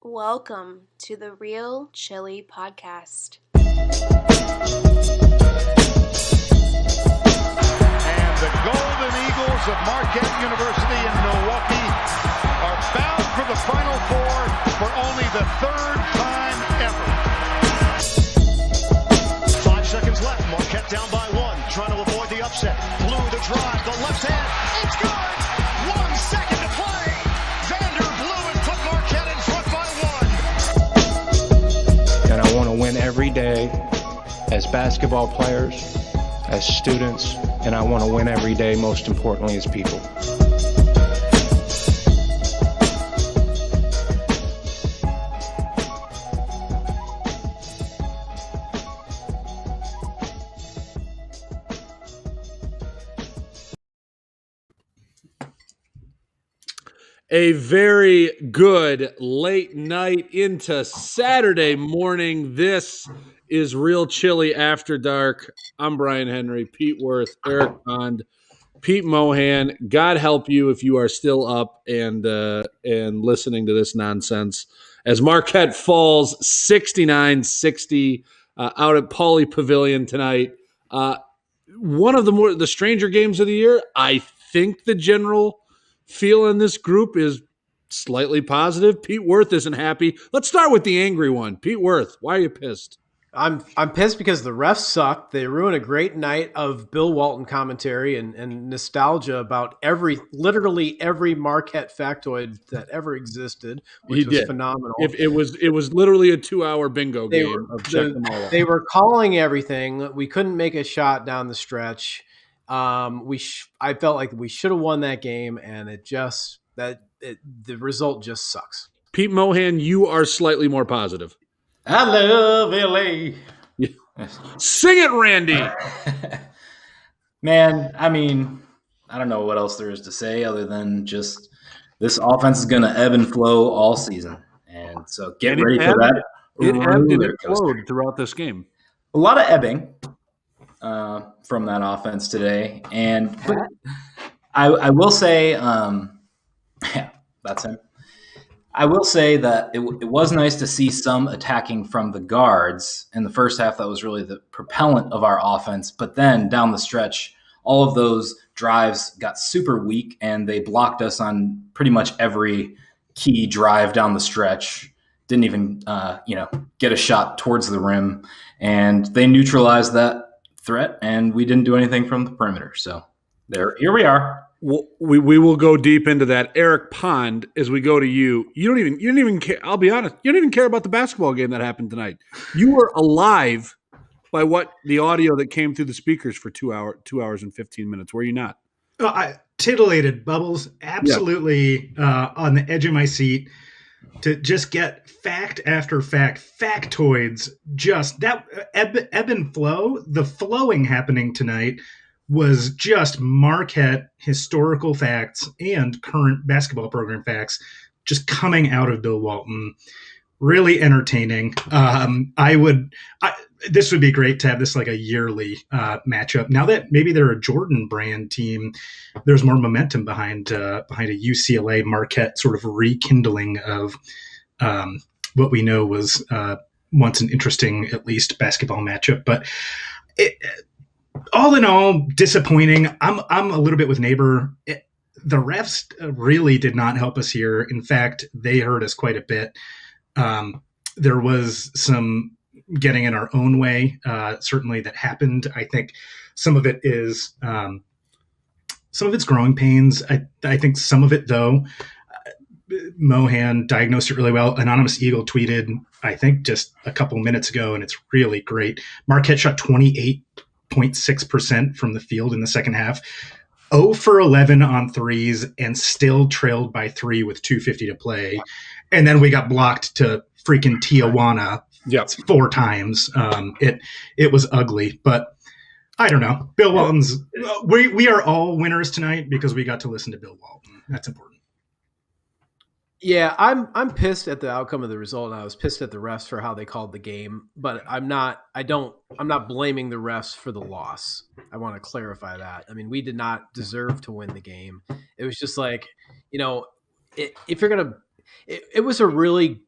Welcome to the Real Chili Podcast. And the Golden Eagles of Marquette University in Milwaukee are bound for the Final Four for only the third time ever. 5 seconds left. Marquette down by one, trying to avoid the upset. Blue the drive, the left hand. It's good. 1 second to play. Vander Blue has put Marquette in front by one. And I want to win every day as basketball players, as students, and I want to win every day, most importantly, as people. A very good late night into Saturday morning. This is Real Chili After Dark. I'm Brian Henry, Pete Worth, Eric Pond, Pete Mohan. God help you if you are still up and listening to this nonsense. As Marquette falls 69-60 out at Pauley Pavilion tonight. One of the stranger games of the year. I think the general feel in this group is slightly positive. Pete Worth isn't happy. Let's start with the angry one. Pete Worth, why are you pissed? I'm pissed because the refs sucked. They ruined a great night of Bill Walton commentary and nostalgia about literally every Marquette factoid that ever existed, which was phenomenal. It was literally a 2-hour bingo game. They were calling everything. We couldn't make a shot down the stretch. I felt like we should have won that game, and the result just sucks. Pete Mohan, you are slightly more positive. I love LA. Sing it, Randy. Man, I mean, I don't know what else there is to say other than just this offense is going to ebb and flow all season. And so get ready for that. It ebbed and it flowed throughout this game. A lot of ebbing from that offense today. And I will say, yeah, that's him. I will say that it was nice to see some attacking from the guards in the first half. That was really the propellant of our offense. But then down the stretch, all of those drives got super weak, and they blocked us on pretty much every key drive down the stretch. Didn't even get a shot towards the rim, and they neutralized that threat, and we didn't do anything from the perimeter. So here we are. We will go deep into that. Eric Pond, as we go to you, you didn't even care. I'll be honest, you don't even care about the basketball game that happened tonight. You were alive by what the audio that came through the speakers for 2 hours and 15 minutes. Were you not? I titillated, Bubbles, absolutely on the edge of my seat to just get fact after fact, factoids, just that ebb and flow, the flowing happening tonight was just Marquette historical facts and current basketball program facts just coming out of Bill Walton. Really entertaining. This would be great to have this like a yearly matchup. Now that maybe they're a Jordan brand team, there's more momentum behind a UCLA Marquette sort of rekindling of what we know was once an interesting, at least, basketball matchup. But all in all, disappointing. I'm a little bit with Neighbor. The refs really did not help us here. In fact, they hurt us quite a bit. There was some getting in our own way, certainly that happened. I think some of it is some of it's growing pains. I think some of it, though, Mohan diagnosed it really well. Anonymous Eagle tweeted, I think, just a couple minutes ago, and it's really great. Marquette shot 28.6% from the field in the second half, 0 for 11 on threes, and still trailed by 3 with 2:50 to play. And then we got blocked to freaking Tijuana 4 times. It was ugly, but I don't know. Bill Walton's. We are all winners tonight because we got to listen to Bill Walton. That's important. Yeah, I'm pissed at the outcome of the result, and I was pissed at the refs for how they called the game. But I'm not blaming the refs for the loss. I want to clarify that. I mean, we did not deserve to win the game. It was just like, if you're gonna, it was a really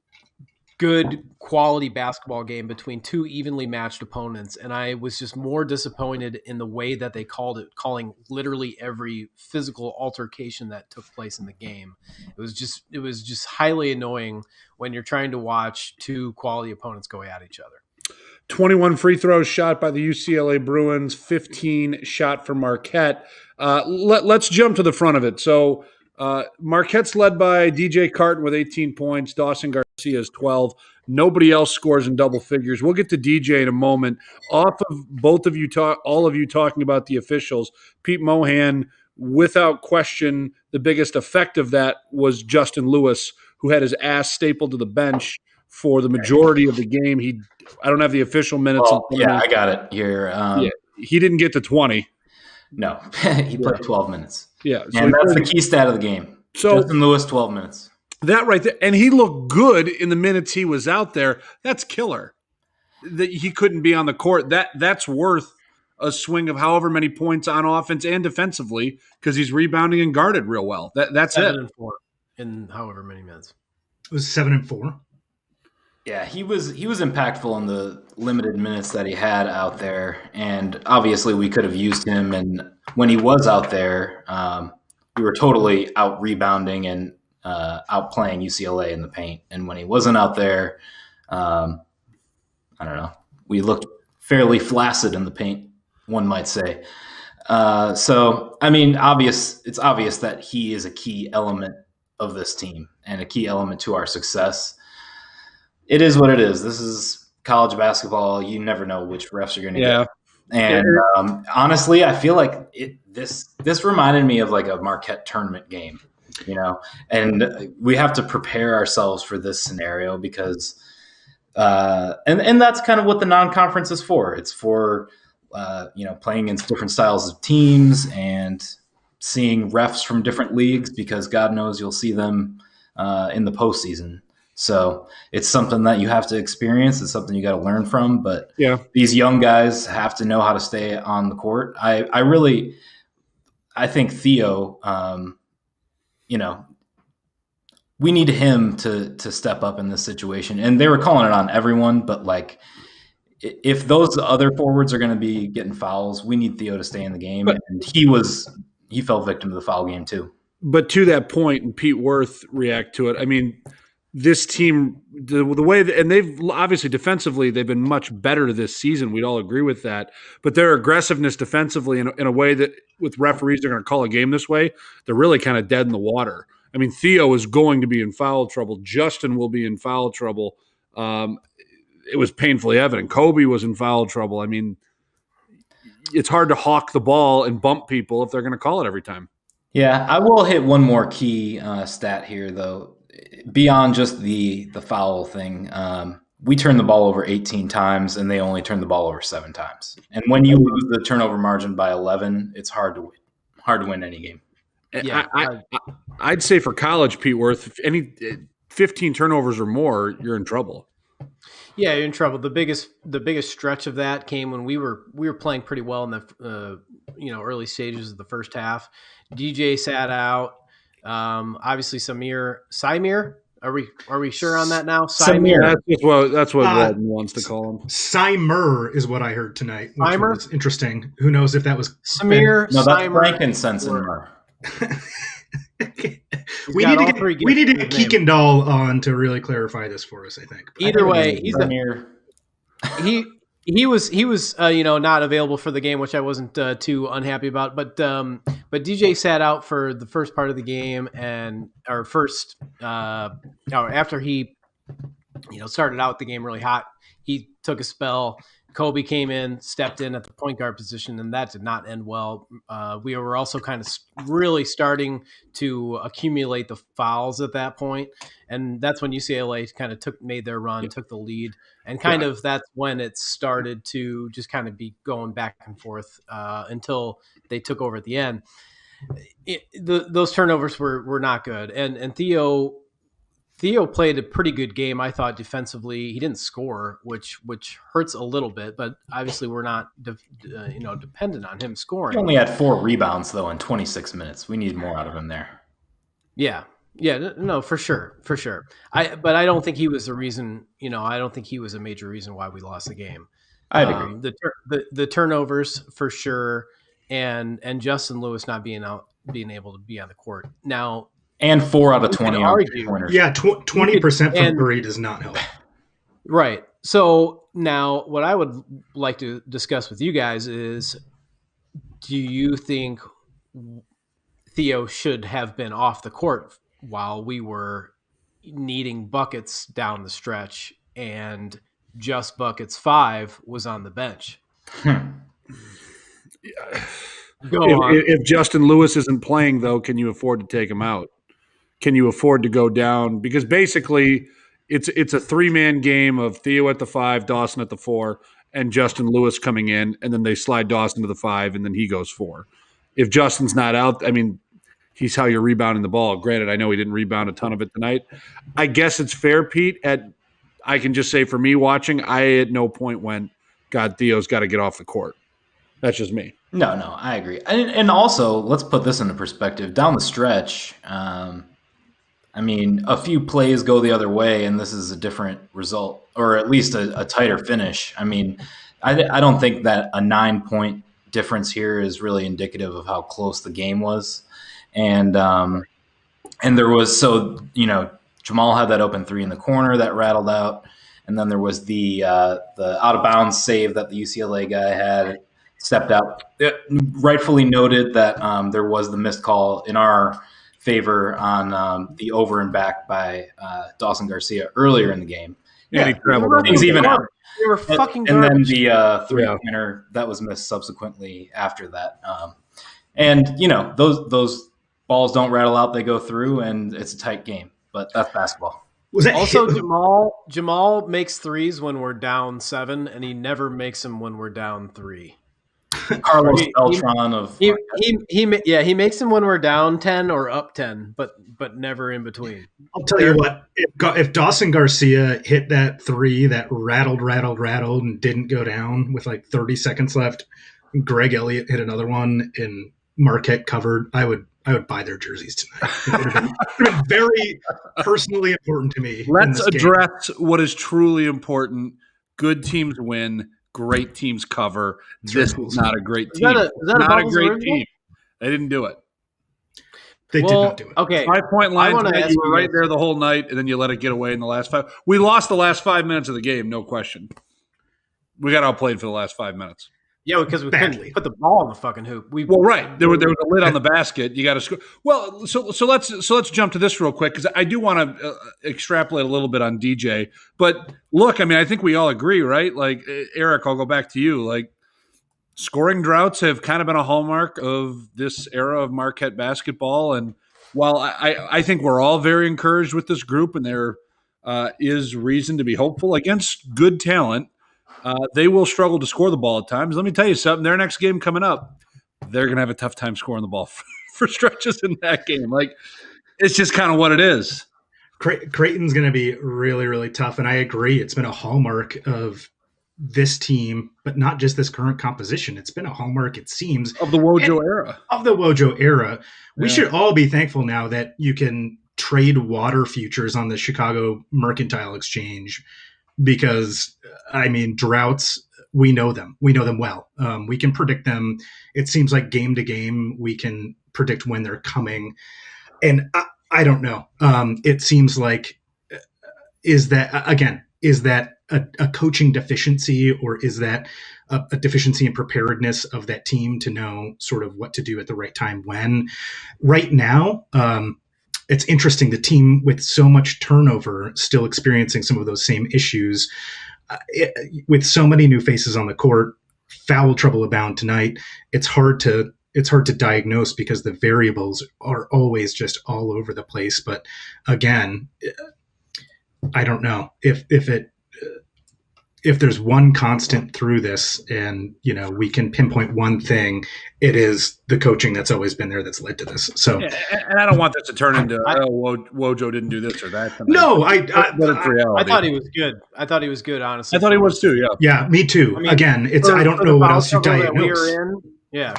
good quality basketball game between two evenly matched opponents, and I was just more disappointed in the way that they calling literally every physical altercation that took place in the game. It was just highly annoying when you're trying to watch two quality opponents go at each other. 21 free throws shot by the UCLA Bruins, 15 shot for Marquette. Let's jump to the front of it. So Marquette's led by DJ Carton with 18 points. Dawson Garcia has 12. Nobody else scores in double figures. We'll get to DJ in a moment. Off of all of you talking about the officials, Pete Mohan, without question, the biggest effect of that was Justin Lewis, who had his ass stapled to the bench for the majority of the game. I don't have the official minutes. Well, yeah, I got it here. He didn't get to 20. No, he played 12 minutes. Yeah. So and that's the key stat of the game. So Justin Lewis, 12 minutes. That right there. And he looked good in the minutes he was out there. That's killer. That he couldn't be on the court. That's worth a swing of however many points on offense and defensively because he's rebounding and guarded real well. That's 7 and 4 in however many minutes. It was 7 and 4. Yeah, he was impactful in the limited minutes that he had out there, and obviously we could have used him. And when he was out there, we were totally out rebounding and outplaying UCLA in the paint. And when he wasn't out there, I don't know, we looked fairly flaccid in the paint, one might say. So I mean, it's obvious that he is a key element of this team and a key element to our success. It is what it is. This is college basketball. You never know which refs you're going to get. And honestly, I feel like this reminded me of like a Marquette tournament game, and we have to prepare ourselves for this scenario because, and that's kind of what the non-conference is for. It's for, playing against different styles of teams and seeing refs from different leagues because God knows you'll see them in the postseason. So it's something that you have to experience. It's something you got to learn from. But these young guys have to know how to stay on the court. I think Theo, we need him to step up in this situation. And they were calling it on everyone, but like if those other forwards are going to be getting fouls, we need Theo to stay in the game. And he fell victim to the foul game too. But to that point, and Pete Worth react to it. I mean, this team, the way that, and they've obviously defensively, they've been much better this season. We'd all agree with that. But their aggressiveness defensively in a way that with referees, they're going to call a game this way, they're really kind of dead in the water. I mean, Theo is going to be in foul trouble. Justin will be in foul trouble. It was painfully evident. Kobe was in foul trouble. I mean, it's hard to hawk the ball and bump people if they're going to call it every time. Yeah, I will hit one more key stat here, though. Beyond just the foul thing, we turned the ball over 18 times, and they only turned the ball over 7 times. And when you lose the turnover margin by 11, it's hard to win any game. Yeah, I'd say for college, Pete Worth, if any 15 turnovers or more, you're in trouble. Yeah, you're in trouble. The biggest stretch of that came when we were playing pretty well in the early stages of the first half. DJ sat out. Obviously Symir. Are we sure on that now? Symir. That's what Walton wants to call him. Symir is what I heard tonight. Which was interesting. Who knows if that was Symir? No, that's frankincense and myrrh. We need to get Keekendall on to really clarify this for us, I think. But either way, he was not available for the game, which I wasn't too unhappy about. But DJ sat out for the first part of the game, after he started out the game really hot, he took a spell. Kobe came in, stepped in at the point guard position, and that did not end well. We were also kind of really starting to accumulate the fouls at that point, and that's when UCLA kind of made their run, took the lead, and that's when it started to just kind of be going back and forth until they took over at the end. Those turnovers were not good, and Theo played a pretty good game, I thought, defensively. He didn't score, which hurts a little bit, but obviously we're not dependent on him scoring. He only had 4 rebounds, though, in 26 minutes. We need more out of him there. Yeah. Yeah, no, for sure. But I don't think he was the reason. I don't think he was a major reason why we lost the game. I'd agree. The turnovers for sure, and Justin Lewis not being able to be on the court now. And 4 out of 20 on three-pointers. Yeah, 20% from 3 does not help. Right. So now what I would like to discuss with you guys is, do you think Theo should have been off the court while we were needing buckets down the stretch and just buckets 5 was on the bench? If Justin Lewis isn't playing, though, can you afford to take him out? Can you afford to go down? Because basically it's a 3-man game of Theo at the 5, Dawson at the 4, and Justin Lewis coming in, and then they slide Dawson to the 5, and then he goes 4. If Justin's not out, I mean, he's how you're rebounding the ball. Granted, I know he didn't rebound a ton of it tonight. I guess it's fair, Pete. I can just say for me watching, I at no point went, God, Theo's got to get off the court. That's just me. No, I agree. And also, let's put this into perspective. Down the stretch, I mean, a few plays go the other way, and this is a different result, or at least a tighter finish. I mean, I don't think that a 9-point difference here is really indicative of how close the game was. And there was, Jamal had that open 3 in the corner that rattled out, and then there was the out of bounds save that the UCLA guy had stepped out. It rightfully noted that there was the missed call in our favor on the over and back by Dawson Garcia earlier in the game. Yeah, he traveled. Things even out. They were fucking and then garbage. the 3-pointer that was missed subsequently after that. And those balls don't rattle out; they go through, and it's a tight game. But that's basketball. Also, Jamal makes threes when we're down 7, and he never makes them when we're down 3. Carlos Beltran of he makes them when we're down 10 or up 10, but never in between. I'll tell you what, if Dawson Garcia hit that 3 that rattled and didn't go down with like 30 seconds left, Greg Elliott hit another one and Marquette covered, I would buy their jerseys tonight. It would have been very personally important to me. Let's address what is truly important. Good teams win. Great teams cover. This is not a great team. Is that not a Bubbles great original? team. They didn't do it. They did not do it. Okay. 5-point line. I wanna ask You were you right guys- there the whole night, and then you let it get away in the last 5. We lost the last 5 minutes of the game, no question. We got outplayed for the last 5 minutes. Yeah, because we couldn't put the ball in the fucking hoop. Well, right. There was a lid on the basket. You got to score. Well, so let's jump to this real quick because I do want to extrapolate a little bit on DJ. But look, I mean, I think we all agree, right? Like, Eric, I'll go back to you. Like, scoring droughts have kind of been a hallmark of this era of Marquette basketball. And while I think we're all very encouraged with this group, and there is reason to be hopeful against good talent, they will struggle to score the ball at times. Let me tell you something. Their next game coming up, they're going to have a tough time scoring the ball for stretches in that game. Like, it's just kind of what it is. Creighton's going to be really, really tough. And I agree. It's been a hallmark of this team, but not just this current composition. It's been a hallmark, it seems, Of the Wojo era. Of the Wojo era. We Yeah. should all be thankful now that you can trade water futures on the Chicago Mercantile Exchange because, I mean, droughts, we know them. We know them well. We can predict them. It seems like game to game, we can predict when they're coming. And I don't know. It seems like, is that a coaching deficiency, or is that a deficiency in preparedness of that team to know sort of what to do at the right time when? Right now, it's interesting. The team with so much turnover still experiencing some of those same issues. With so many new faces on the court, foul trouble abound tonight. It's hard to diagnose because the variables are always just all over the place. But again, I don't know if there's one constant through this, and we can pinpoint one thing, it is the coaching that's always been there that's led to this. So, and I don't want this to turn into Wojo didn't do this or that tonight. No, but it's reality. I thought he was good. Honestly. I thought he was too. Yeah. Yeah, me too. I mean, again, it's I don't know what else you diagnose.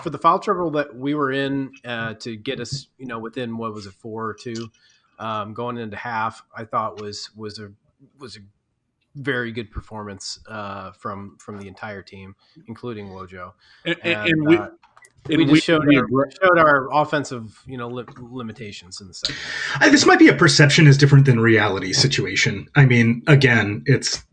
For the foul trouble that we were in to get us, within 4 or 2. going into half, I thought was a very good performance from the entire team, including Wojo. We just showed our offensive, limitations in the second half. This might be a perception is different than reality situation. I mean, again, it's,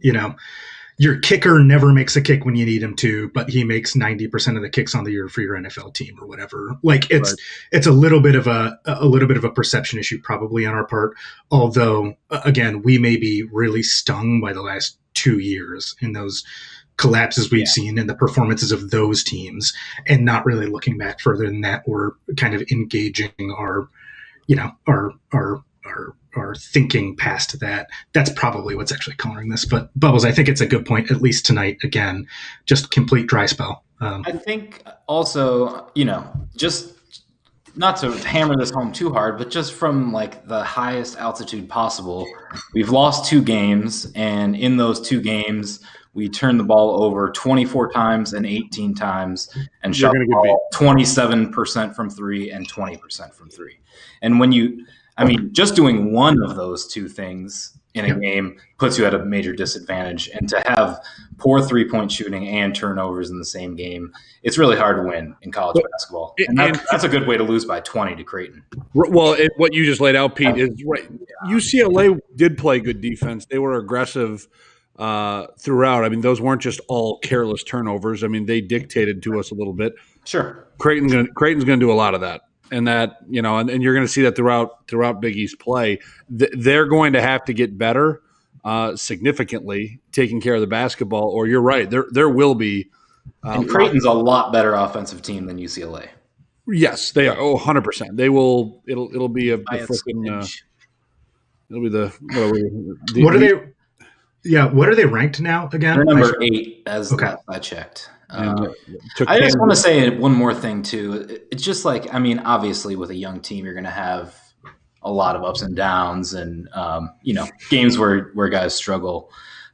your kicker never makes a kick when you need him to, but he makes 90% of the kicks on the year for your NFL team or whatever. Like it's a little bit of a perception issue probably on our part. Although again, we may be really stung by the last 2 years in those collapses we've seen and the performances of those teams, and not really looking back further than that, or kind of engaging our thinking past that. That's probably what's actually coloring this. But Bubbles, I think it's a good point, at least tonight. Again, just complete dry spell. I think also, just not to hammer this home too hard, but just from like the highest altitude possible, we've lost 2 games, and in those 2 games, we turned the ball over 24 times and 18 times and shot the ball 27% from 3 and 20% from 3. And just doing one of those 2 things in a game puts you at a major disadvantage. And to have poor 3-point shooting and turnovers in the same game, it's really hard to win in college basketball. And that's a good way to lose by 20 to Creighton. Well, what you just laid out, Pete, is right. UCLA did play good defense. They were aggressive throughout. I mean, those weren't just all careless turnovers. I mean, they dictated to us a little bit. Sure. Creighton's going to do a lot of that. And that, and you're going to see that throughout Big East play. They're going to have to get better significantly taking care of the basketball, or you're right, there will be. And Creighton's a lot better offensive team than UCLA. Yes, they are. 100%. They will. It'll be a freaking. It'll be what are they? Yeah, what are they ranked now again? They're number 8 as I checked. I just want to say one more thing too. It's just like, obviously with a young team, you're going to have a lot of ups and downs, and games where guys struggle.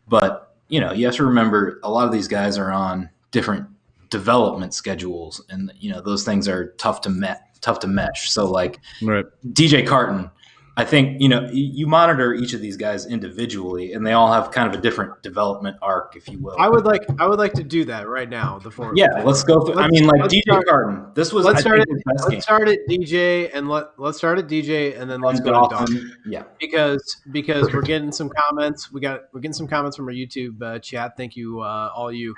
But you have to remember a lot of these guys are on different development schedules, and those things are tough to mesh. So like DJ Carton. I think, you monitor each of these guys individually, and they all have kind of a different development arc, if you will. I would like to do that right now. Let's go through. DJ Carton. This was let's start at DJ and let's start at DJ and then let's go to Dawson. Yeah, because we're getting some comments. We're getting some comments from our YouTube chat. Thank you, all you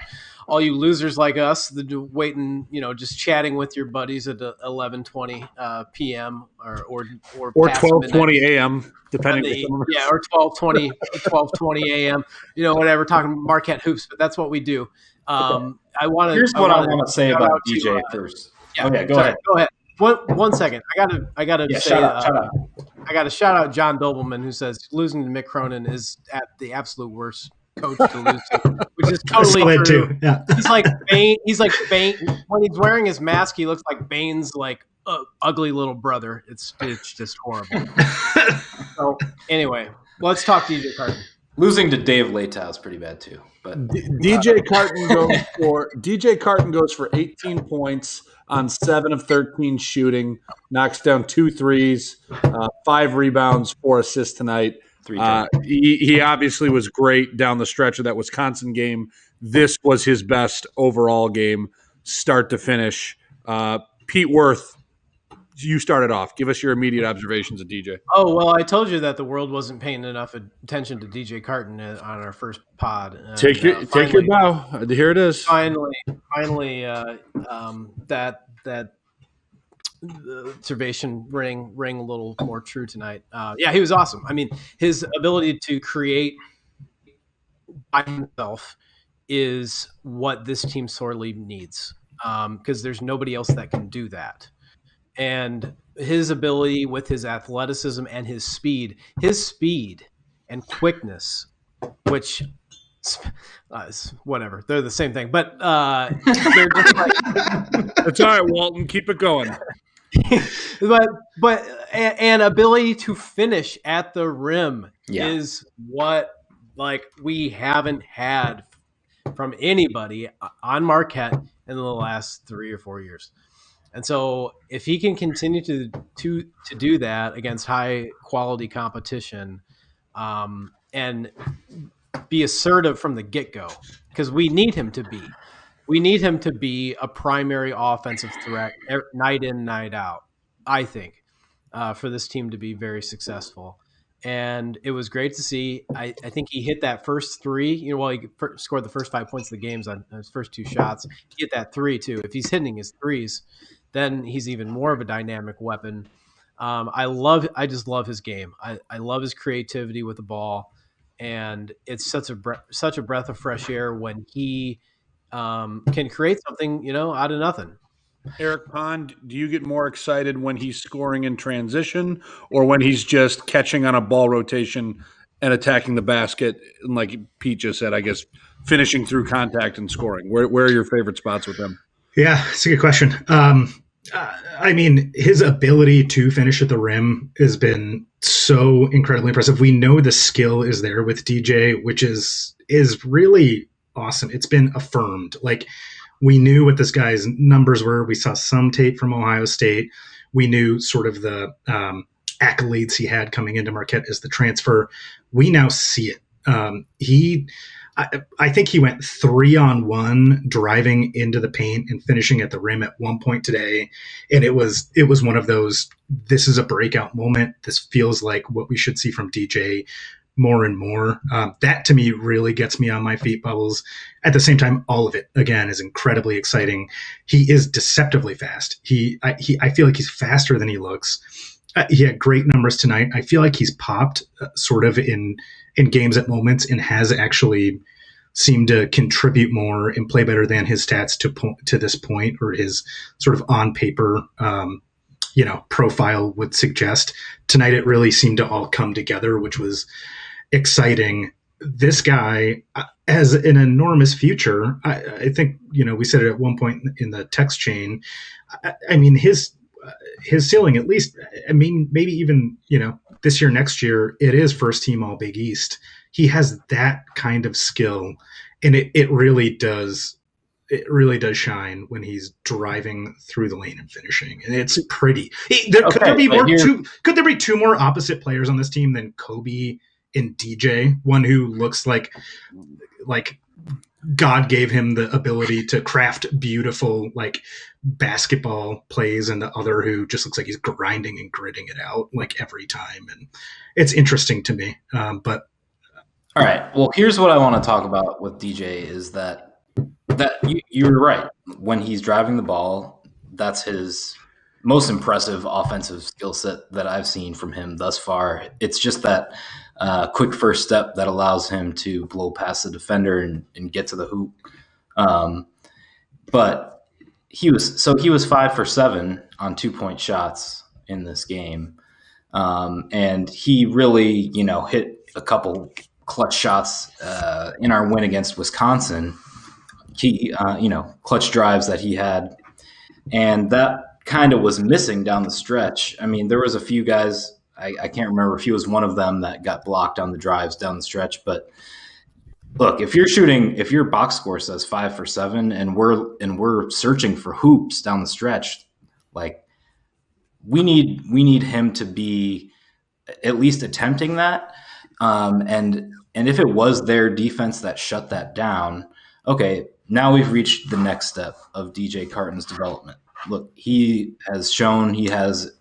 losers like us, waiting, just chatting with your buddies at 11:20 p.m. or 12:20 a.m. depending. Or 12:20 a.m. Whatever, talking Marquette hoops, but that's what we do. Here's what I want to say about DJ first. Go ahead. Go ahead. One second. I gotta say, shout out. I gotta shout out John Dobelman, who says losing to Mick Cronin is at the absolute worst coach to lose to, which is totally true. Too. Yeah. He's like Bane. When he's wearing his mask, he looks like Bane's ugly little brother. It's just horrible. So anyway, let's talk DJ Carton. Losing to Dave Leitao is pretty bad too. But DJ Carton goes for 18 points on 7 of 13 shooting, knocks down 2 threes, 5 rebounds, 4 assists tonight. He obviously was great down the stretch of that Wisconsin game. This was his best overall game, start to finish. Pete Worth, you started off. Give us your immediate observations of DJ. Oh, well, I told you that the world wasn't paying enough attention to DJ Carton on our first pod. Take your bow. Here it is. Finally, that observation rang a little more true tonight. He was awesome. I mean, his ability to create by himself is what this team sorely needs, because there's nobody else that can do that. And his ability with his athleticism and his speed and quickness, which whatever, they're the same thing, but they're just like, it's all right, Walton, keep it going. but an ability to finish at the rim is what we haven't had from anybody on Marquette in the last 3 or 4 years. And so if he can continue to do that against high quality competition, and be assertive from the get-go, because we need him to be. We need him to be a primary offensive threat night in, night out, I think, for this team to be very successful. And it was great to see. I think he hit that first three. He scored the first 5 points of the games on his first 2 shots. He hit that 3 too. If he's hitting his threes, then he's even more of a dynamic weapon. I just love his game. I love his creativity with the ball, and it's such a breath of fresh air when he can create something, out of nothing. Eric Pond, do you get more excited when he's scoring in transition or when he's just catching on a ball rotation and attacking the basket? And like Pete just said, I guess finishing through contact and scoring. Where are your favorite spots with him? Yeah, it's a good question. I mean, his ability to finish at the rim has been so incredibly impressive. We know the skill is there with DJ, which is really awesome. It's been affirmed. Like, we knew what this guy's numbers were. We saw some tape from Ohio State. We knew sort of the accolades he had coming into Marquette as the transfer. We now see it. I think he went 3-on-1 driving into the paint and finishing at the rim at one point today. And it was one of those, this is a breakout moment. This feels like what we should see from DJ more and more. That to me really gets me on my feet, Bubbles. At the same time, all of it again is incredibly exciting. He is deceptively fast. I feel like he's faster than he looks. He had great numbers tonight. I feel like he's popped sort of in games at moments and has actually seemed to contribute more and play better than his stats to this point, or his sort of on paper profile would suggest. Tonight it really seemed to all come together, which was exciting. This guy has an enormous future. I think, we said it at one point in the text chain. I mean, his ceiling, at least, maybe even, this year, next year, it is first team all Big East. He has that kind of skill, and it really does shine when he's driving through the lane and finishing, and it's pretty. Could there be two more opposite players on this team than Kobe and DJ? One who looks like God gave him the ability to craft beautiful basketball plays, and the other who just looks like he's grinding and gritting it out every time. And it's interesting to me. But all right, well, here's what I want to talk about with DJ is that you're right. When he's driving the ball, that's his most impressive offensive skill set that I've seen from him thus far. It's just that quick first step that allows him to blow past the defender and get to the hoop. But he was 5 for 7 on 2-point shots in this game. And he really, hit a couple clutch shots in our win against Wisconsin. Clutch drives that he had. And that kind of was missing down the stretch. I mean, there was a few guys, I can't remember if he was one of them, that got blocked on the drives down the stretch. But look, if your box score says 5 for 7 and we're searching for hoops down the stretch, we need him to be at least attempting that. And if it was their defense that shut that down, okay, now we've reached the next step of DJ Carton's development. Look, he has shown he has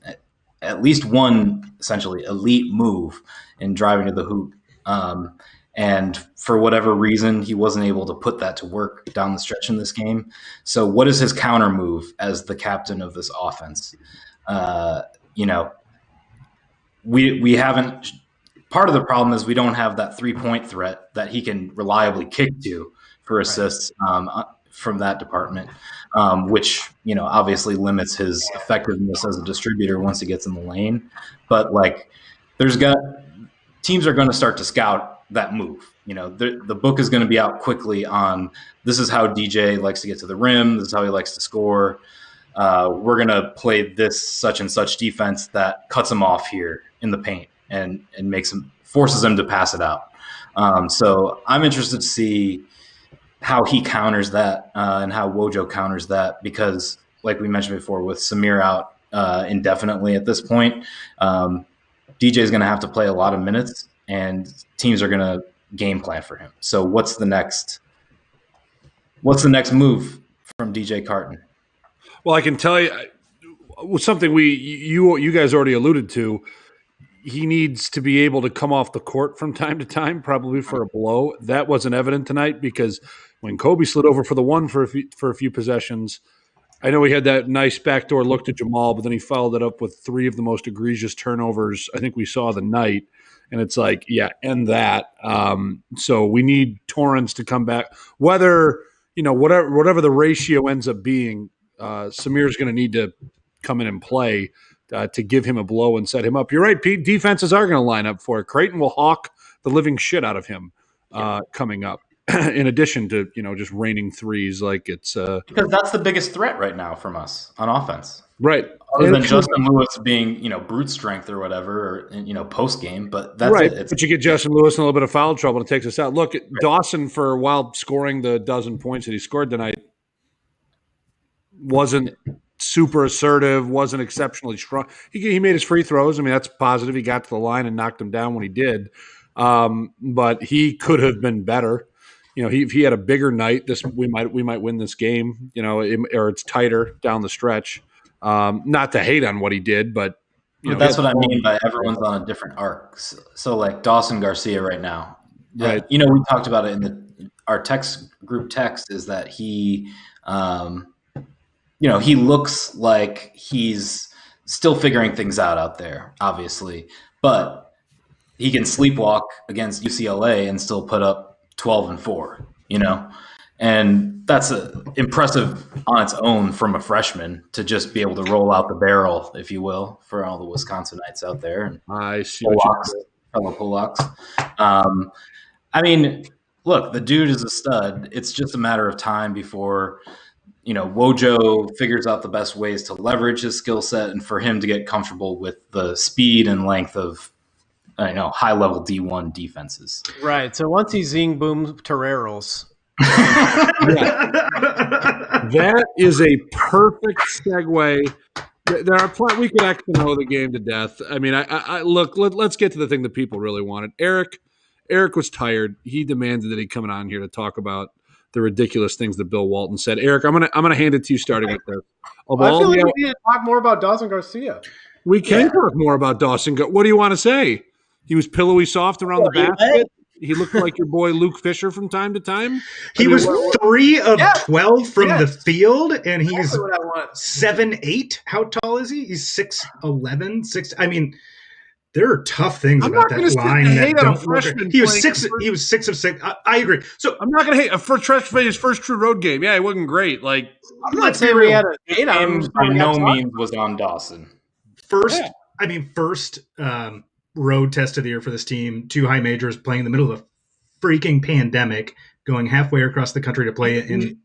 at least one essentially elite move in driving to the hoop. And for whatever reason, he wasn't able to put that to work down the stretch in this game. So what is his counter move as the captain of this offense? We haven't. Part of the problem is we don't have that 3-point threat that he can reliably kick to for assists from that department, which obviously limits his effectiveness as a distributor once he gets in the lane. But teams are going to start to scout that move. The book is going to be out quickly on this is how DJ likes to get to the rim. This is how he likes to score. We're going to play this such and such defense that cuts him off here in the paint and forces him to pass it out. So I'm interested to see how he counters that and how Wojo counters that, because like we mentioned before, with Samir out indefinitely at this point, DJ is going to have to play a lot of minutes, and teams are going to game plan for him. So what's the next move from DJ Carton? Well, I can tell you something you guys already alluded to. He needs to be able to come off the court from time to time, probably for a blow. That wasn't evident tonight because when Kobe slid over for the one for a few possessions, I know he had that nice backdoor look to Jamal, but then he followed it up with 3 of the most egregious turnovers I think we saw the night. And it's like, yeah, end that. So we need Torrance to come back. Whether, whatever the ratio ends up being, Samir's going to need to come in and play to give him a blow and set him up. You're right, Pete. Defenses are going to line up for it. Creighton will hawk the living shit out of him coming up. In addition to, just raining threes like it's because that's the biggest threat right now from us on offense. Right. Other than Justin Lewis being, brute strength or whatever, or, post game, but that's right. it. But you get Justin Lewis in a little bit of foul trouble and it takes us out. Look, Dawson, for a while scoring the dozen points that he scored tonight, wasn't super assertive, wasn't exceptionally strong. He made his free throws. I mean, that's positive. He got to the line and knocked him down when he did. But he could have been better. If he had a bigger night, we might win this game. Or it's tighter down the stretch. Not to hate on what he did, but that's what I mean by everyone's on a different arc. So like Dawson Garcia right now, right? We talked about it in our group text is that he, he looks like he's still figuring things out there, obviously, but he can sleepwalk against UCLA and still put up 12 and 4, and that's impressive on its own from a freshman to just be able to roll out the barrel, if you will, for all the Wisconsinites out there. And I see fellow Polacks. I mean, look, the dude is a stud. It's just a matter of time before, Wojo figures out the best ways to leverage his skill set and for him to get comfortable with the speed and length of high-level D1 defenses. Right. So once he zing boom Toreros. That is a perfect segue. There are we could actually know the game to death. I mean, I look. Let's get to the thing that people really wanted. Eric was tired. He demanded that he come on here to talk about the ridiculous things that Bill Walton said. Eric, I'm gonna hand it to you starting with this. I feel like we need to talk more about Dawson Garcia. We can talk more about Dawson. What do you want to say? He was pillowy soft around the basket. He looked like your boy Luke Fisher from time to time. He was 3 of 12 from the field, and he's 7'8". How tall is he? He's 6'11", 6. I mean, there are tough things about that line that don't work. He was 6 of 6. I agree. So I'm not going to hate his first true road game. Yeah, he wasn't great. Like, I'm not saying we had a hate on him. By no means was on Dawson. First road test of the year for this team, 2 high majors, playing in the middle of a freaking pandemic, going halfway across the country to play it in.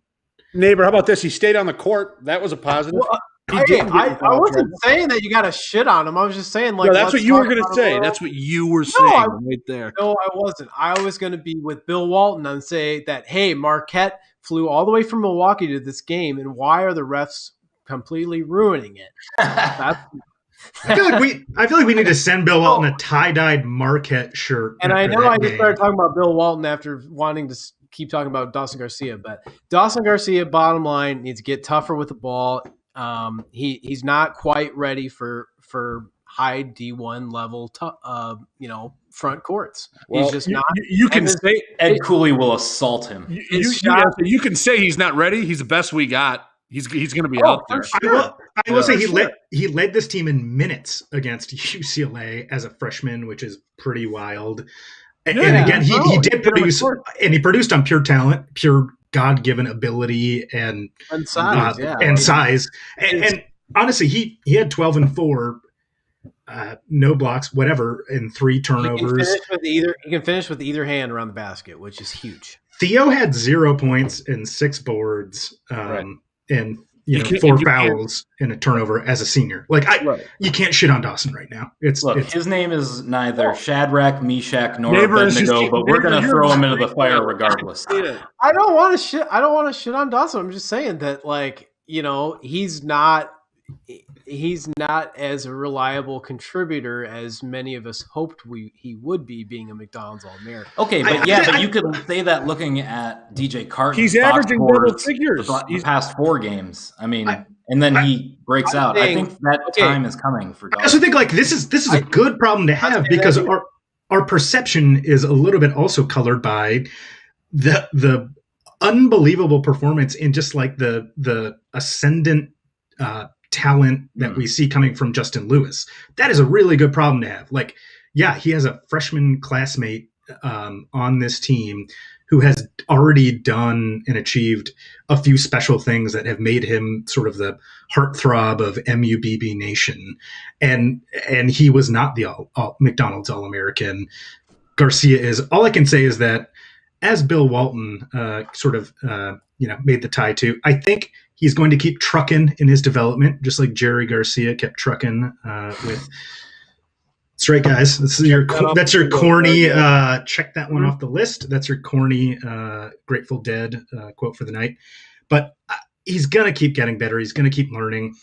Neighbor, how about this? He stayed on the court. That was a positive. Well, I wasn't saying that you got to shit on him. I was just saying, like, no, that's what you were going to say. That's what you were saying right there. No, I wasn't. I was going to be with Bill Walton and say that, hey, Marquette flew all the way from Milwaukee to this game, and why are the refs completely ruining it? I feel like we need to send Bill Walton a tie-dyed Marquette shirt. And I know I just started talking about Bill Walton after wanting to keep talking about Dawson Garcia, but Dawson Garcia, bottom line, needs to get tougher with the ball. He's not quite ready for high D1 level, front courts. Well, he's just not. You can say Ed Cooley will assault him. You can say he's not ready. He's the best we got. He's going to be out there. Sure. I will say he led this team in minutes against UCLA as a freshman, which is pretty wild. And again, he did produce, and he produced on pure talent, pure God-given ability, and size. And honestly, he had 12 and 4, no blocks, whatever, and 3 turnovers. He can finish with either hand around the basket, which is huge. Theo had 0 points and 6 boards, and 4 fouls and a turnover as a senior. You can't shit on Dawson right now. His name is neither Shadrach, Meshach, nor Abednego, but we're going to throw him into the fire regardless. I don't want to shit on Dawson. I'm just saying that, like, he's not as a reliable contributor as many of us hoped he would be, being a McDonald's All-American. Okay, but you could say that looking at DJ Carton. He's averaging double figures the past 4 games. I mean, and then he breaks out. I think that time is coming for Dawson. I also think like this is a good problem to have, because our perception is a little bit also colored by the unbelievable performance in just like the ascendant talent that we see coming from Justin Lewis. That is a really good problem to have. Like, yeah, he has a freshman classmate on this team who has already done and achieved a few special things that have made him sort of the heartthrob of MUBB Nation. And he was not the McDonald's All-American. Garcia is. All I can say is that as Bill Walton made the tie to, I think he's going to keep trucking in his development, just like Jerry Garcia kept trucking with. That's right, guys. That's your corny. Check that one off the list. That's your corny Grateful Dead quote for the night. But he's gonna keep getting better. He's gonna keep learning.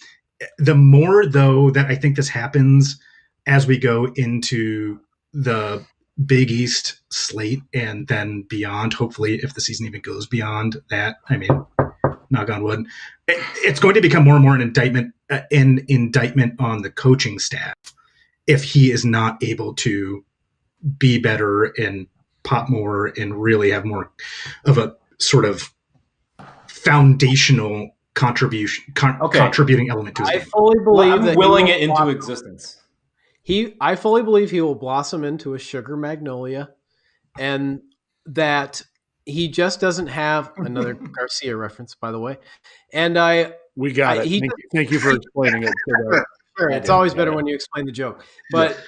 The more, though, that I think this happens as we go into the Big East slate and then beyond, hopefully, if the season even goes beyond that. I mean, knock on wood, it's going to become more and more an indictment on the coaching staff if he is not able to be better and pop more and really have more of a sort of foundational contributing element to his game. I fully believe that willing it into existence. I fully believe he will blossom into a sugar magnolia, and that he just doesn't have another Garcia reference, by the way. And we got it. Thank you for explaining it. Sure, it's always better when you explain the joke, but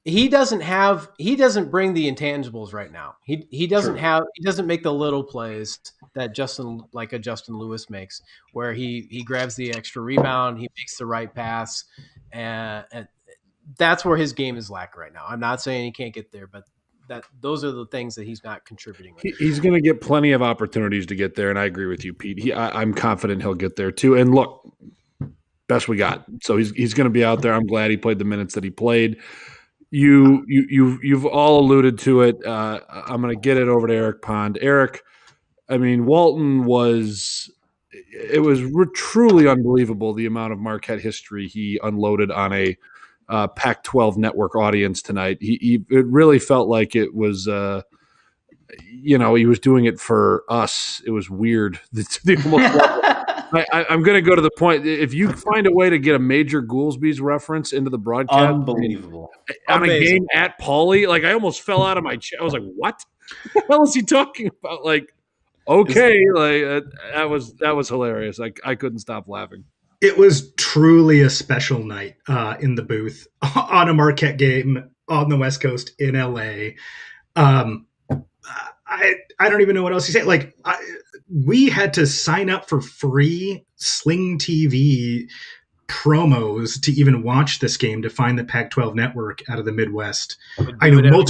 he doesn't bring the intangibles right now. He doesn't make the little plays that Justin Lewis makes, where he grabs the extra rebound, he makes the right pass, and that's where his game is lacking right now. I'm not saying he can't get there, but those are the things that he's not contributing. He's going to get plenty of opportunities to get there, and I agree with you, Pete. I'm confident he'll get there too. And look, best we got. So he's going to be out there. I'm glad he played the minutes that he played. You've all alluded to it. I'm going to get it over to Eric Pond. Eric, I mean, Walton was truly unbelievable, the amount of Marquette history he unloaded on a Pac-12 network audience tonight. It really felt like it was, he was doing it for us. It was weird. I'm going to go to the point. If you find a way to get a major Goolsby's reference into the broadcast, unbelievable on a game at Pauley, like I almost fell out of my chair. I was like, "What the hell is he talking about?" Like, okay, that was hilarious. I couldn't stop laughing. It was truly a special night in the booth on a Marquette game on the West Coast in LA. I don't even know what else to say. Like, we had to sign up for free Sling TV promos to even watch this game, to find the Pac-12 network out of the Midwest. I know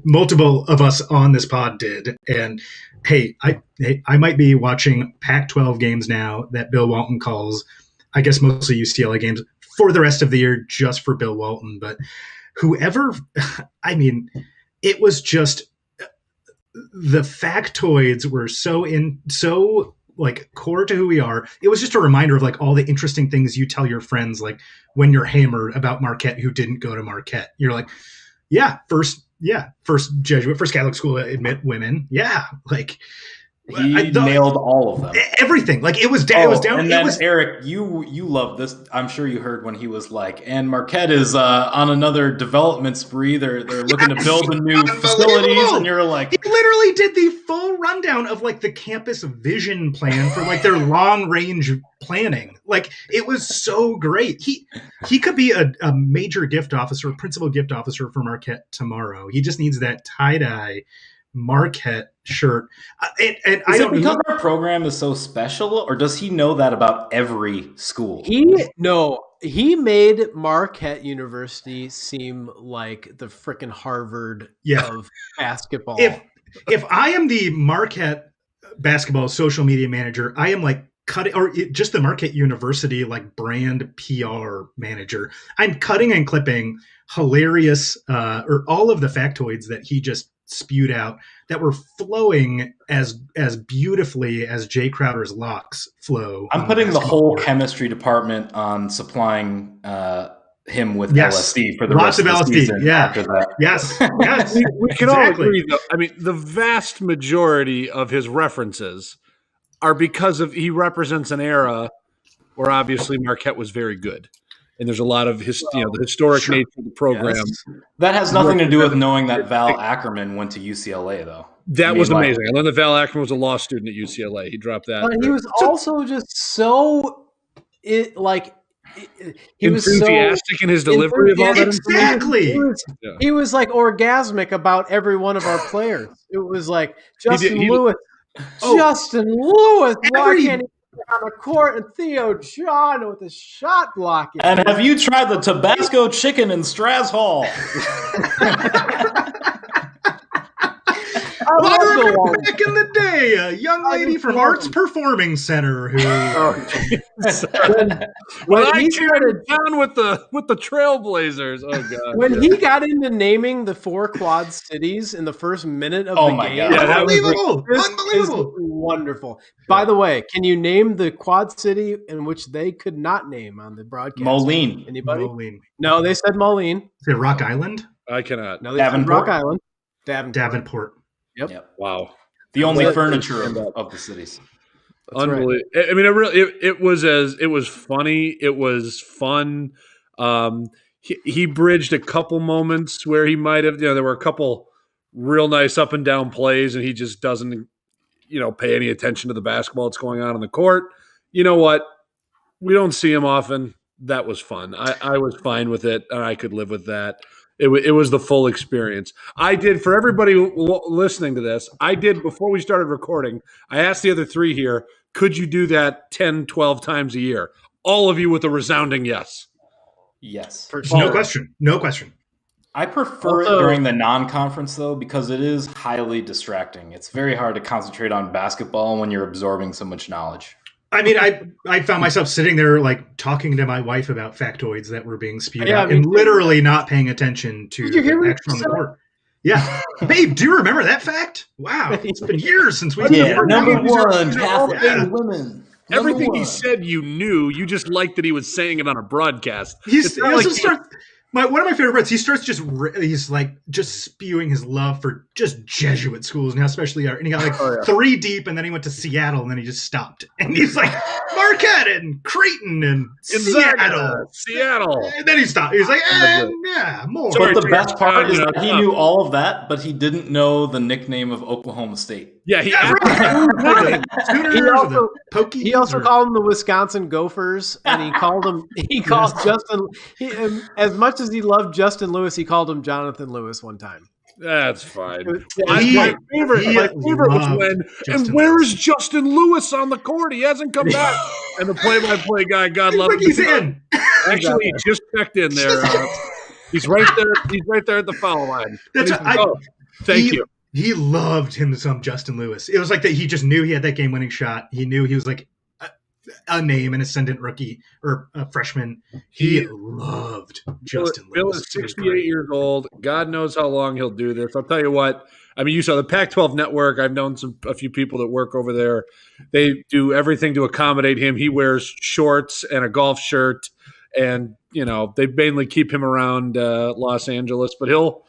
multiple of us on this pod did. And hey, I might be watching Pac-12 games now that Bill Walton calls. I guess mostly UCLA games for the rest of the year, just for Bill Walton. But whoever, I mean, it was just, the factoids were so like core to who we are. It was just a reminder of like all the interesting things you tell your friends, like when you're hammered about Marquette who didn't go to Marquette. You're like, first Jesuit, first Catholic school to admit women. Yeah, like he nailed all of them. Everything. Like it was down. And then Eric, you love this. I'm sure you heard when he was like, and Marquette is on another development spree. They're looking to build a new facilities, and you're like, he literally did the full rundown of like the campus vision plan for like their long range planning. Like it was so great. He could be a major gift officer, principal gift officer for Marquette tomorrow. He just needs that tie-dye Marquette shirt. And I don't because our program is so special, or does he know that about every school? He made Marquette University seem like the freaking Harvard of basketball. If I am the Marquette basketball social media manager, I am like cutting, or just the Marquette University like brand PR manager. I'm cutting and clipping hilarious, or all of the factoids that he just spewed out that were flowing as beautifully as Jay Crowder's locks flow. I'm putting the whole chemistry department on supplying him with LSD for the lots rest of of the LSD. season. Yeah. After that. Yes. We can all agree, though. I mean, the vast majority of his references are because of he represents an era where obviously Marquette was very good, and there's a lot of the historic nature of the program. Yes. That has nothing to do with knowing that Val Ackerman went to UCLA, though. That was amazing. I learned that Val Ackerman was a law student at UCLA. He dropped that. But he was also just so he was enthusiastic in his delivery of all that exactly. He was like orgasmic about every one of our players. It was like Justin Lewis. Justin Lewis, why can't he get on the court? And Theo John with his shot blocking. And have you tried the Tabasco chicken in Straz Hall? I remember back in the day, a young lady from Arts Performing Center who when I started down with the Trailblazers. Oh god! When he got into naming the 4 quad cities in the first minute of the game, God. Yeah, unbelievable, unbelievable, wonderful. By the way, can you name the quad city in which they could not name on the broadcast? Moline. Anybody? Moline. No, they said Moline. Is it Rock Island? I cannot. No, they said Rock Island. Davenport. Yep. Wow. The only furniture of the cities. Unbelievable. Right. I mean, it was funny. It was fun. He bridged a couple moments where he might have, there were a couple real nice up and down plays, and he just doesn't, pay any attention to the basketball that's going on the court. You know what? We don't see him often. That was fun. I was fine with it, and I could live with that. It was the full experience. I did, for everybody listening to this, before we started recording, I asked the other 3 here, could you do that 10, 12 times a year? All of you with a resounding yes. Yes. No question. I prefer it during the non-conference, though, because it is highly distracting. It's very hard to concentrate on basketball when you're absorbing so much knowledge. I mean, I found myself sitting there like talking to my wife about factoids that were being spewed out and literally not paying attention to the action on the court. Yeah. Babe, do you remember that fact? Wow. It's been years since we've number one, Catholic women. Everything he said you knew. You just liked that he was saying it on a broadcast. One of my favorite parts, he starts he's like just spewing his love for just Jesuit schools now, especially, and he got like 3 deep, and then he went to Seattle, and then he just stopped, and he's like Marquette and Creighton and Seattle, and then he stopped. He's like, more. But the best part is that he knew all of that, but he didn't know the nickname of Oklahoma State. Yeah, he also called them the Wisconsin Gophers, and he called Justin. As much as he loved Justin Lewis, he called him Jonathan Lewis one time. That's fine. My favorite was when, and where is Justin Lewis on the court? He hasn't come back. And the play-by-play guy, God love him. He's in. Actually, he just checked in there. He's right there. He's right there at the foul line. Thank you. He loved him some Justin Lewis. It was like that. He just knew he had that game-winning shot. He knew he was like a name, an ascendant rookie or a freshman. He loved Justin Lewis. Bill is 68 years old. God knows how long he'll do this. I'll tell you what. I mean, you saw the Pac-12 network. I've known a few people that work over there. They do everything to accommodate him. He wears shorts and a golf shirt, and they mainly keep him around Los Angeles. But he'll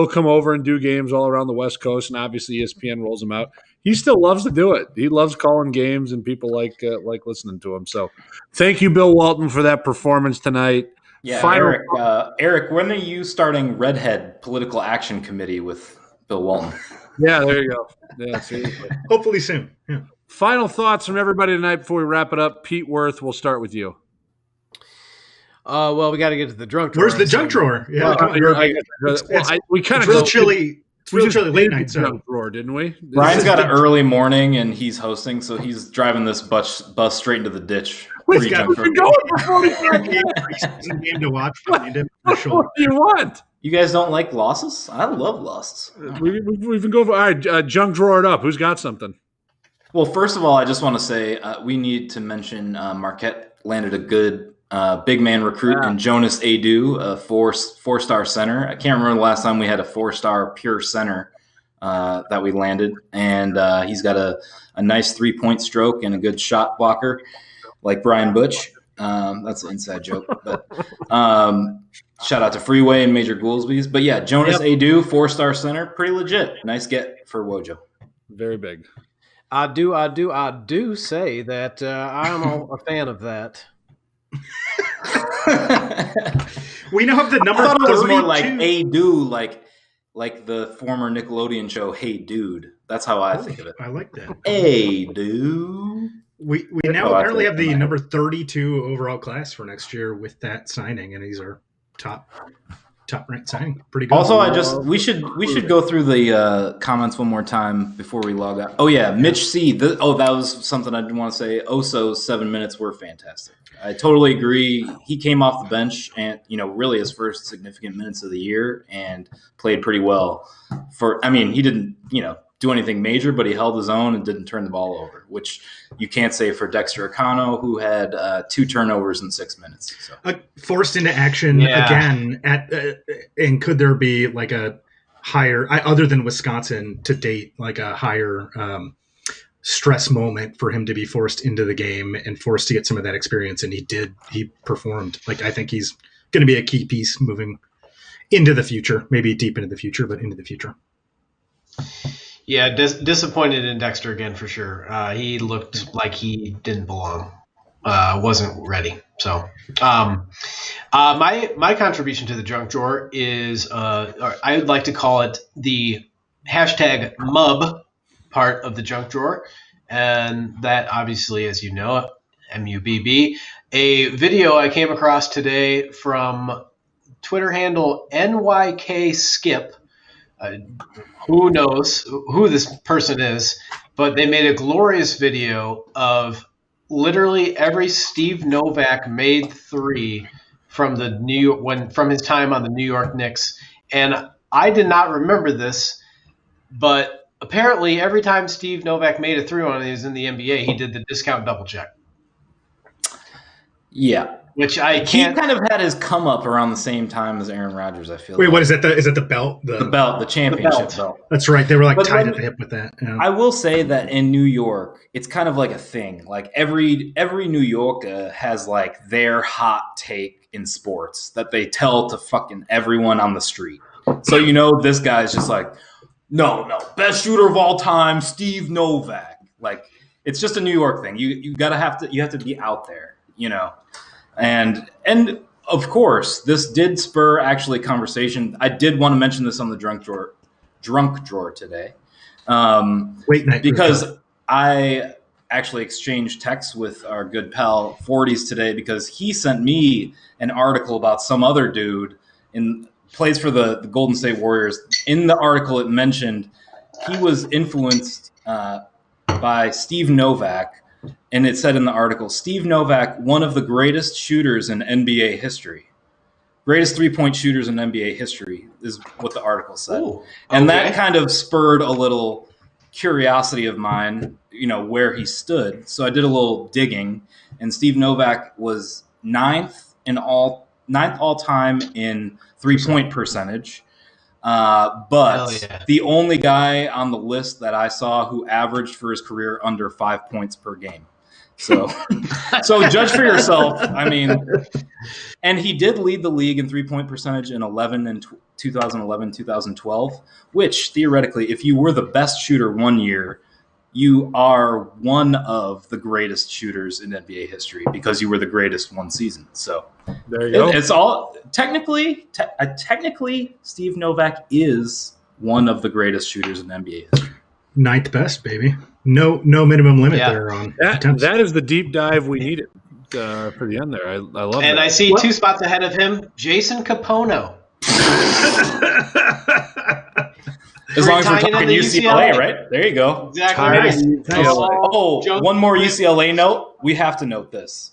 come over and do games all around the West Coast, and obviously ESPN rolls him out. He still loves to do it. He loves calling games, and people like listening to him. So, thank you, Bill Walton, for that performance tonight. Yeah, Eric, when are you starting Redhead Political Action Committee with Bill Walton? Yeah, there you go. Yeah, seriously. Hopefully soon. Yeah. Final thoughts from everybody tonight before we wrap it up. Pete Worth, we'll start with you. Well, we got to get to the drunk drawer. Where's the junk drawer? Yeah, we kind of real chilly. It's real chilly late night. Junk drawer, didn't we? Brian's got an early morning, and he's hosting, so he's driving this bus straight into the ditch. We've got to watch. What do you want? You guys don't like losses? I love losses. We can go for all right. Junk drawer it up. Who's got something? Well, first of all, I just want to say we need to mention Marquette landed a good big man recruit in Jonas Adu, a four-star center. I can't remember the last time we had a 4-star pure center that we landed. And he's got a nice 3-point stroke and a good shot blocker like Brian Butch. That's an inside joke. But shout out to Freeway and Major Goolsby's. But yeah, Jonas Adu, 4-star center, pretty legit. Nice get for Wojo. Very big. I do say that I'm a fan of that. We now have the number. I thought it was more 32. like "Hey Dude," like the former Nickelodeon show "Hey Dude." That's how I think of it. I like that. Hey Dude. We now apparently have the number 32 overall class for next year with that signing, and he's our top ranked signing. Pretty good. Also, we should go through the comments one more time before we log out. Oh yeah, Mitch C. That was something I did want to say. Oso's 7 minutes were fantastic. I totally agree. He came off the bench and really his first significant minutes of the year and played pretty well. He didn't do anything major, but he held his own and didn't turn the ball over, which you can't say for Dexter Acano, who had 2 turnovers in 6 minutes. So. Forced into action again and could there be like a higher, other than Wisconsin to date, like a higher stress moment for him to be forced into the game and forced to get some of that experience? And he performed. I think he's going to be a key piece moving into the future, maybe deep into the future, but into the future. Yeah, disappointed in Dexter again for sure. He looked like he didn't belong, wasn't ready. So, my contribution to the junk drawer is, or I would like to call it the hashtag MUB part of the junk drawer, and that obviously, as you know, MUBB, a video I came across today from Twitter handle NYKSkip. Who knows who this person is, but they made a glorious video of literally every Steve Novak made 3 from from his time on the New York Knicks. And I did not remember this, but apparently every time Steve Novak made a 3 when he was in the NBA, he did the discount double check. Yeah. Which I can't. He kind of had his come up around the same time as Aaron Rodgers, I feel. Wait, what is that? Is that the belt? The belt, the championship belt. That's right. They were tied at the hip with that. Yeah. I will say that in New York, it's kind of like a thing. Like every New Yorker has their hot take in sports that they tell to fucking everyone on the street. So this guy's just no, best shooter of all time, Steve Novak. It's just a New York thing. You have to be out there, And of course, this did spur actually conversation. I did want to mention this on the drunk drawer today, because I actually exchanged texts with our good pal 40s today because he sent me an article about some other dude plays for the Golden State Warriors. In the article, it mentioned he was influenced by Steve Novak. And it said in the article, Steve Novak, one of the greatest shooters in NBA history. Greatest 3-point shooters in NBA history is what the article said. Ooh, okay. And that kind of spurred a little curiosity of mine, where he stood. So I did a little digging, and Steve Novak was ninth all time in 3-point percentage. But the only guy on the list that I saw who averaged for his career under 5 points per game. So judge for yourself. And he did lead the league in 3-point percentage in 2011, 2012, which theoretically, if you were the best shooter one year, you are one of the greatest shooters in NBA history because you were the greatest one season. So there you go. It's all technically, Steve Novak is one of the greatest shooters in NBA history. 9th best, baby. No minimum limit there on attempts. That is the deep dive we needed for the end there. I love it. And I see 2 spots ahead of him, Jason Capono. As long as we're talking UCLA, right? There you go. Exactly right. One more UCLA note. We have to note this.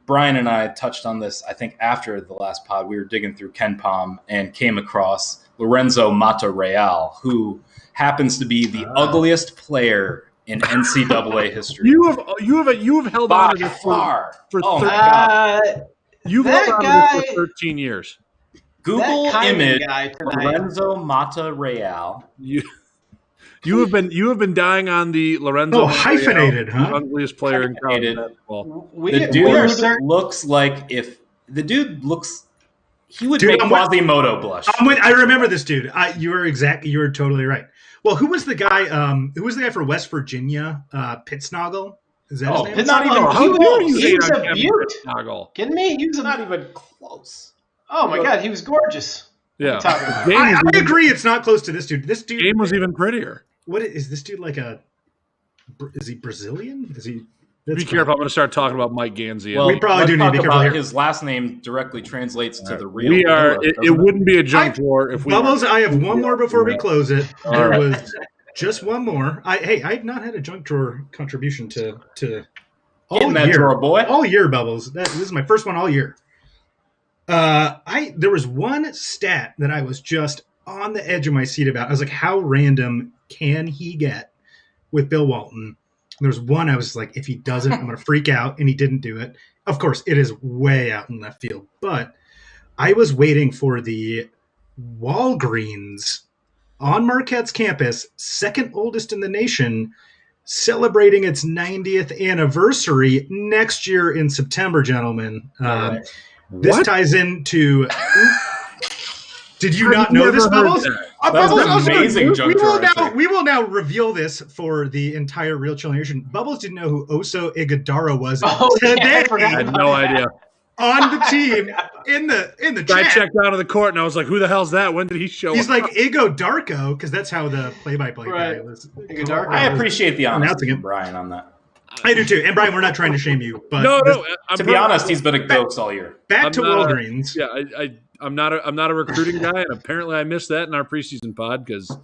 Brian and I touched on this, I think, after the last pod. We were digging through Ken Pom and came across Lorenzo Mata Real, who happens to be the ugliest player in NCAA history. You have held on to this far. for Oh, 13 my God. You've held on to this for 13 years. Google image guy Lorenzo Mata Real. You have been dying on the Lorenzo. Hyphenated, Real, huh? The ugliest player in college basketball. The dude looks like he would make Quasimodo blush. I remember this dude. You were totally right. Well, who was the guy? Who was the guy for West Virginia? Pittsnoggle. Is that his name? Pittsnoggle. He was a beaut. Pittsnoggle. Kidding me? He was not even close. Oh my God, he was gorgeous. Yeah, I agree. It's not close to this dude. This dude game was even prettier. What is this dude like? Is he Brazilian? Is he? Be careful. I'm going to start talking about Mike Ganzi. Well, we probably do need to be careful here. His last name directly translates to the real. We are. It wouldn't be a junk drawer if we. Bubbles, I have one more before we close it. There was just one more. I've not had a junk drawer contribution to all year, drawer, boy. All year, Bubbles. This is my first one all year. There was one stat that I was just on the edge of my seat about. I was like, how random can he get with Bill Walton? There's one I was like, if he doesn't, I'm going to freak out, and he didn't do it. Of course, it is way out in left field, but I was waiting for the Walgreens on Marquette's campus, second oldest in the nation, celebrating its 90th anniversary next year in September, gentlemen. This ties into... Did you not know this, Bubbles? That's an amazing junk drawer. We will now reveal this for the entire Real Chill Nation. Bubbles didn't know who Oso Ighodaro was today. Yeah, I had no idea. On the team in the chat. I checked out of the court and I was like, "Who the hell's that? When did he show He's up?" like Ighodaro because that's how the play-by-play guy was. I appreciate the honesty of Brian on that. I do too. And Brian, we're not trying to shame you, but no. To be honest, he's been a ghost all year. Back to Walgreens. I'm not a recruiting guy, and apparently I missed that in our preseason pod because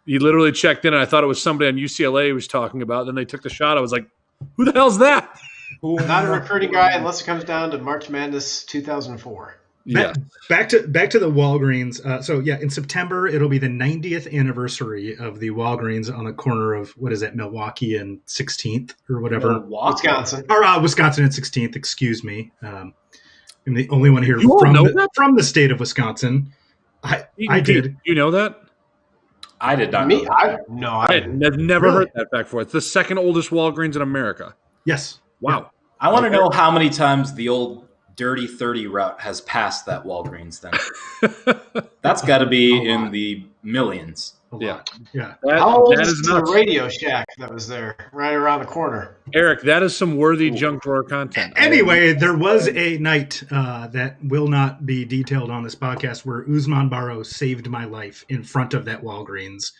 he literally checked in, and I thought it was somebody on UCLA he was talking about. Then they took the shot. I was like, "Who the hell's that?" Not a recruiting guy unless it comes down to March Madness 2004. Yeah. Back to the Walgreens. In September it'll be the 90th anniversary of the Walgreens on the corner of what is that, Milwaukee and 16th or whatever. Wisconsin. Or Wisconsin and 16th. Excuse me. I'm the only one here from the state of Wisconsin. I did. You know that? I did not. Me? I had never heard that fact before. It's the second oldest Walgreens in America. Yes. Wow. I want to know how many times the old Dirty 30 route has passed that Walgreens then. That's got to be in the millions. Yeah. How old is the Radio Shack that was there right around the corner? Eric, that is some worthy junk drawer content. Anyway, there was a night that will not be detailed on this podcast where Usman Barrow saved my life in front of that Walgreens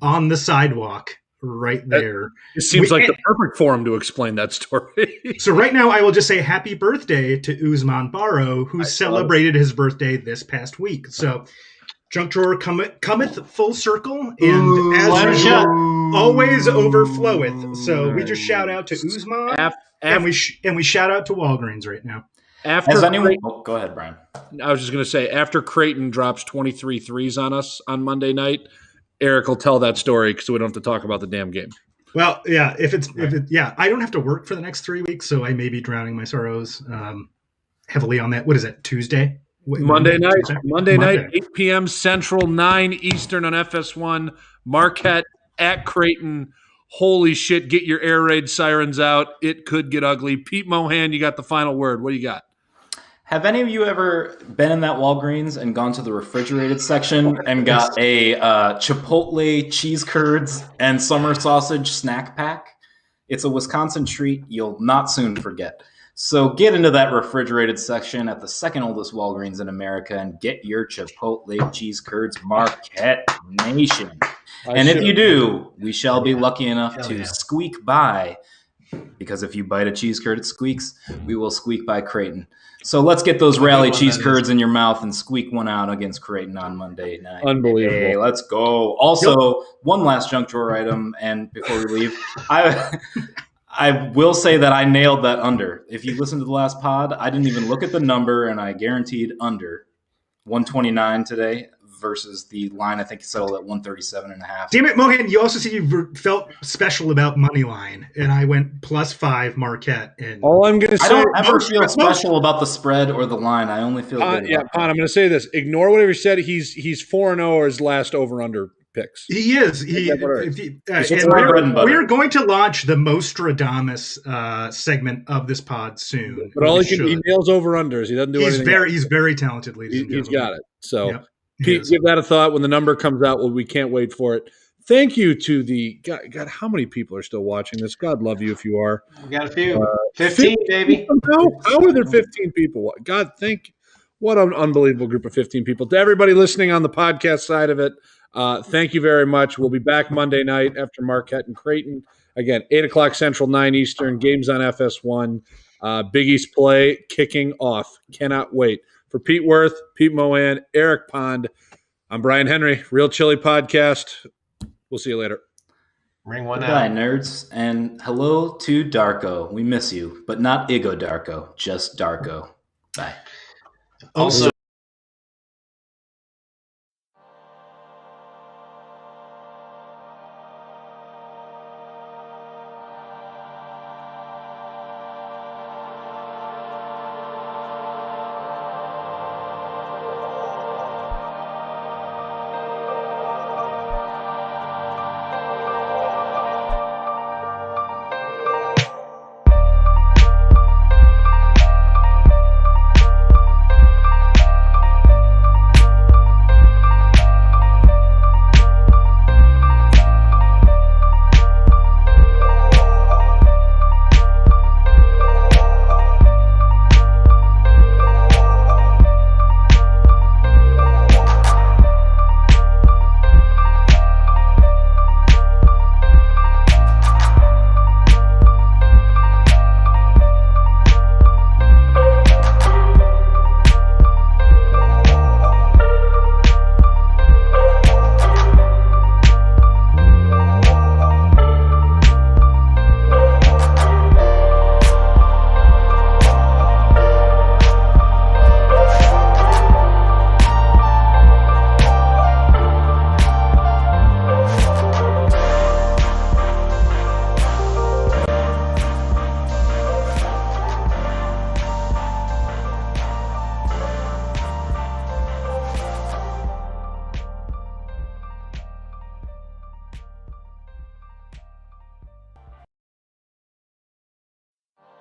on the sidewalk right there. It seems like the perfect forum to explain that story. So right now I will just say happy birthday to Usman Barrow, who celebrated his birthday this past week. So junk drawer cometh full circle, and as usual, always overfloweth. So we just shout out to Usman, and we shout out to Walgreens right now. Go ahead, Brian. I was just going to say, after Creighton drops 23 threes on us on Monday night, Eric will tell that story because we don't have to talk about the damn game. Well, yeah, I don't have to work for the next 3 weeks, so I may be drowning my sorrows heavily on that. What is it? Tuesday? Monday night, 8 p.m. Central, 9 Eastern on FS1. Marquette at Creighton. Holy shit, get your air raid sirens out. It could get ugly. Pete Mohan, you got the final word. What do you got? Have any of you ever been in that Walgreens and gone to the refrigerated section and got a Chipotle cheese curds and summer sausage snack pack? It's a Wisconsin treat you'll not soon forget. So get into that refrigerated section at the second oldest Walgreens in America and get your Chipotle cheese curds, Marquette Nation. If you do, we shall be lucky enough to squeak by, because if you bite a cheese curd, it squeaks. We will squeak by Creighton. So let's get those rally cheese curds in your mouth and squeak one out against Creighton on Monday night. Unbelievable. Hey, let's go. Also, one last junk drawer item, and before we leave, I will say that I nailed that under. If you listen to the last pod, I didn't even look at the number, and I guaranteed under 129 today. versus the line. I think settled at 137.5. Damn it, Mohan! You also said you felt special about money line, and I went +5 Marquette. And All I'm going to say, I don't ever feel special about the spread or the line. I only feel good. Pon, I'm going to say this. Ignore whatever you said. He's 4-0 or his last over/under picks. He is. We're going to launch the Mostradamus segment of this pod soon. But he nails over/unders. He doesn't do anything. He's very talented, ladies and gentlemen. He's got it. So, yep. Pete, give that a thought when the number comes out. Well, we can't wait for it. Thank you to the God. How many people are still watching this? God love you if you are. We got a few. 15, baby. How are there 15 people? God, what an unbelievable group of 15 people. To everybody listening on the podcast side of it, thank you very much. We'll be back Monday night after Marquette and Creighton. Again, 8 o'clock Central, 9 Eastern. Games on FS1. Big East play kicking off. Cannot wait. For Pete Worth, Pete Mohan, Eric Pond, I'm Brian Henry, Real Chili Podcast. We'll see you later. Ring one out. Goodbye, nerds. And hello to Darko. We miss you, but not Igo Darko, just Darko. Bye. Also,